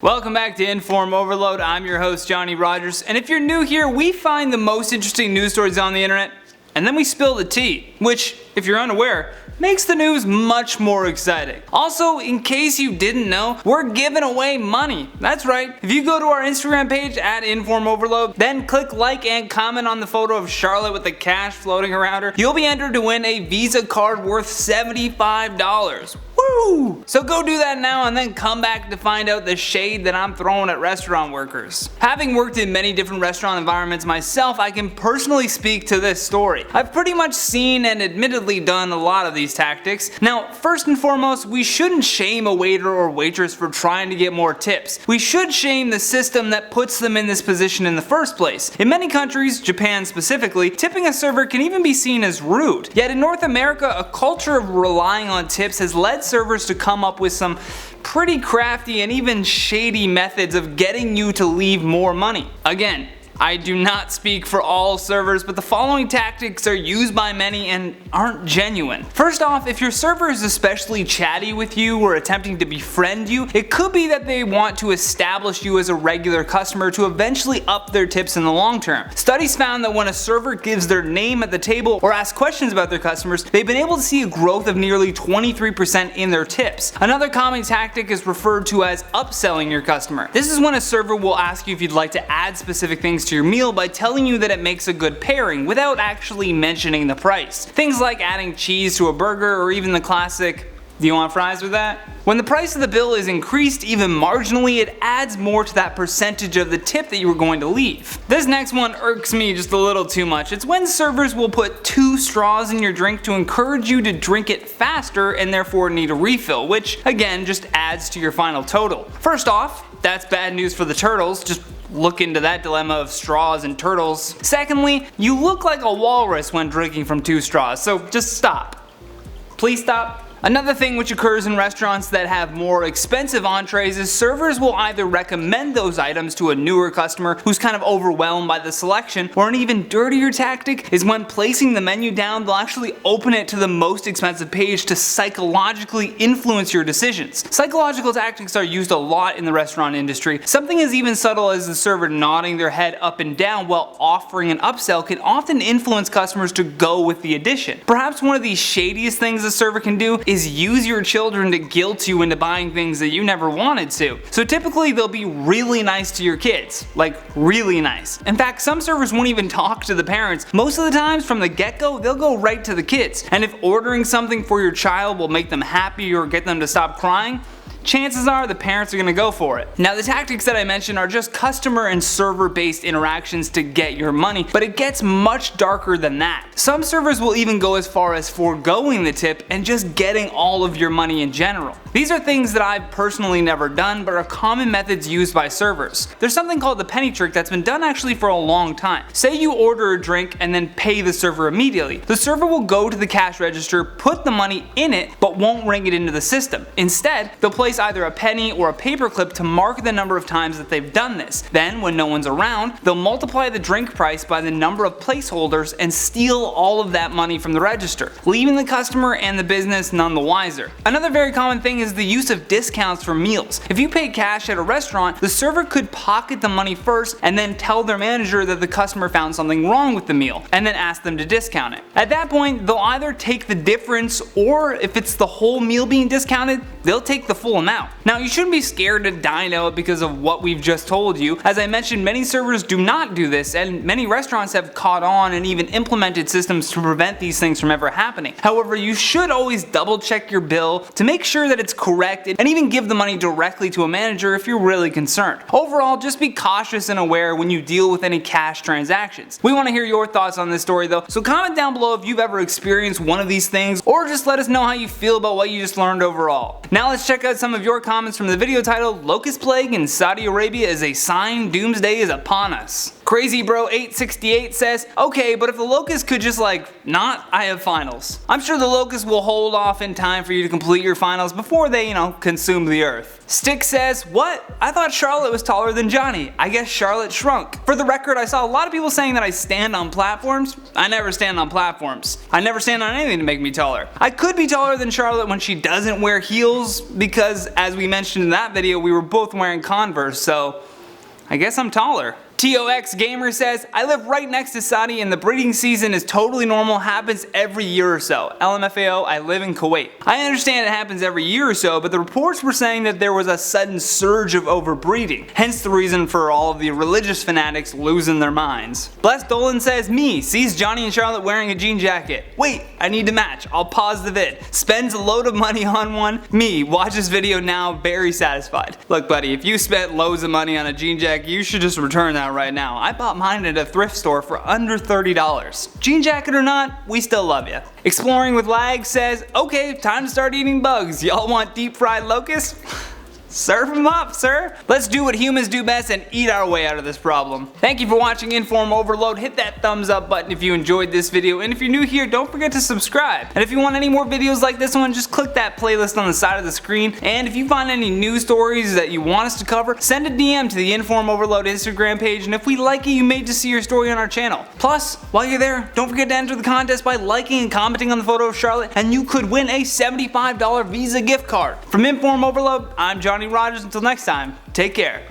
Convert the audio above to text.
Welcome back to Inform Overload. I'm your host, Johnny Rogers, and if you're new here, we find the most interesting news stories on the internet, and then we spill the tea, which, if you're unaware, makes the news much more exciting. Also, in case you didn't know, we're giving away money. That's right. If you go to our Instagram page at Inform Overload, then click like and comment on the photo of Charlotte with the cash floating around her, you'll be entered to win a Visa card worth $75. Woo! So go do that now and then come back to find out the shade that I'm throwing at restaurant workers. Having worked in many different restaurant environments myself, I can personally speak to this story. I've pretty much seen and admittedly done a lot of these tactics. Now, first and foremost, we shouldn't shame a waiter or waitress for trying to get more tips. We should shame the system that puts them in this position in the first place. In many countries, Japan specifically, tipping a server can even be seen as rude. Yet in North America, a culture of relying on tips has led servers to come up with some pretty crafty and even shady methods of getting you to leave more money. Again, I do not speak for all servers, but the following tactics are used by many and aren't genuine. First off, if your server is especially chatty with you or attempting to befriend you, it could be that they want to establish you as a regular customer to eventually up their tips in the long term. Studies found that when a server gives their name at the table or asks questions about their customers, they've been able to see a growth of nearly 23% in their tips. Another common tactic is referred to as upselling your customer. This is when a server will ask you if you'd like to add specific things to your meal by telling you that it makes a good pairing without actually mentioning the price. Things like adding cheese to a burger or even the classic, "Do you want fries with that?" When the price of the bill is increased even marginally, it adds more to that percentage of the tip that you were going to leave. This next one irks me just a little too much. It's when servers will put 2 straws in your drink to encourage you to drink it faster and therefore need a refill, which again just adds to your final total. First off, that's bad news for the turtles. Just look into that dilemma of straws and turtles. Secondly, you look like a walrus when drinking from 2 straws, so just stop. Please stop. Another thing which occurs in restaurants that have more expensive entrees is servers will either recommend those items to a newer customer who's kind of overwhelmed by the selection, or an even dirtier tactic is when placing the menu down, they'll actually open it to the most expensive page to psychologically influence your decisions. Psychological tactics are used a lot in the restaurant industry. Something as even subtle as the server nodding their head up and down while offering an upsell can often influence customers to go with the addition. Perhaps one of the shadiest things a server can do is use your children to guilt you into buying things that you never wanted to. So typically they'll be really nice to your kids, like really nice. In fact, some servers won't even talk to the parents. Most of the times from the get-go, they'll go right to the kids. And if ordering something for your child will make them happy or get them to stop crying, chances are the parents are going to go for it. Now, the tactics that I mentioned are just customer and server based interactions to get your money, but it gets much darker than that. Some servers will even go as far as foregoing the tip and just getting all of your money in general. These are things that I've personally never done, but are common methods used by servers. There's something called the penny trick that's been done actually for a long time. Say you order a drink and then pay the server immediately. The server will go to the cash register, put the money in it, but won't ring it into the system. Instead, they'll place either a penny or a paperclip to mark the number of times that they've done this. Then, when no one's around, they'll multiply the drink price by the number of placeholders and steal all of that money from the register, leaving the customer and the business none the wiser. Another very common thing is the use of discounts for meals. If you pay cash at a restaurant, the server could pocket the money first and then tell their manager that the customer found something wrong with the meal, and then ask them to discount it. At that point, they'll either take the difference, or if it's the whole meal being discounted, they'll take the full amount. Now, you shouldn't be scared to dine out because of what we've just told you. As I mentioned, many servers do not do this, and many restaurants have caught on and even implemented systems to prevent these things from ever happening. However, you should always double check your bill to make sure that it's correct, and even give the money directly to a manager if you're really concerned. Overall, just be cautious and aware when you deal with any cash transactions. We want to hear your thoughts on this story though, so comment down below if you've ever experienced one of these things, or just let us know how you feel about what you just learned overall. Now let's check out some of your comments from the video titled "Locust Plague in Saudi Arabia is a Sign Doomsday is Upon Us." CrazyBro868 says, okay, but if the Locust could just not, I have finals. I'm sure the Locust will hold off in time for you to complete your finals before they, consume the earth. Stick says, what? I thought Charlotte was taller than Johnny. I guess Charlotte shrunk. For the record, I saw a lot of people saying that I stand on platforms. I never stand on platforms. I never stand on anything to make me taller. I could be taller than Charlotte when she doesn't wear heels because, as we mentioned in that video, we were both wearing Converse, so I guess I'm taller. TOX Gamer says, I live right next to Saudi and the breeding season is totally normal, happens every year or so. LMFAO, I live in Kuwait. I understand it happens every year or so, but the reports were saying that there was a sudden surge of overbreeding, hence the reason for all of the religious fanatics losing their minds. Blessed Dolan says, me, sees Johnny and Charlotte wearing a jean jacket. Wait, I need to match, I'll pause the vid. Spends a load of money on one. Me, watch this video now, very satisfied. Look buddy, if you spent loads of money on a jean jacket, you should just return that right now. I bought mine at a thrift store for under $30. Jean jacket or not, we still love you. Exploring with Lag says, okay, time to start eating bugs. Y'all want deep fried locusts? Serve them up, sir. Let's do what humans do best and eat our way out of this problem. Thank you for watching Inform Overload. Hit that thumbs up button if you enjoyed this video, and if you're new here, don't forget to subscribe. And if you want any more videos like this one, just click that playlist on the side of the screen. And if you find any news stories that you want us to cover, send a DM to the Inform Overload Instagram page, and if we like it, you may just see your story on our channel. Plus, while you're there, don't forget to enter the contest by liking and commenting on the photo of Charlotte, and you could win a $75 Visa gift card. From Inform Overload, I'm Johnny Rogers. Until next time, take care.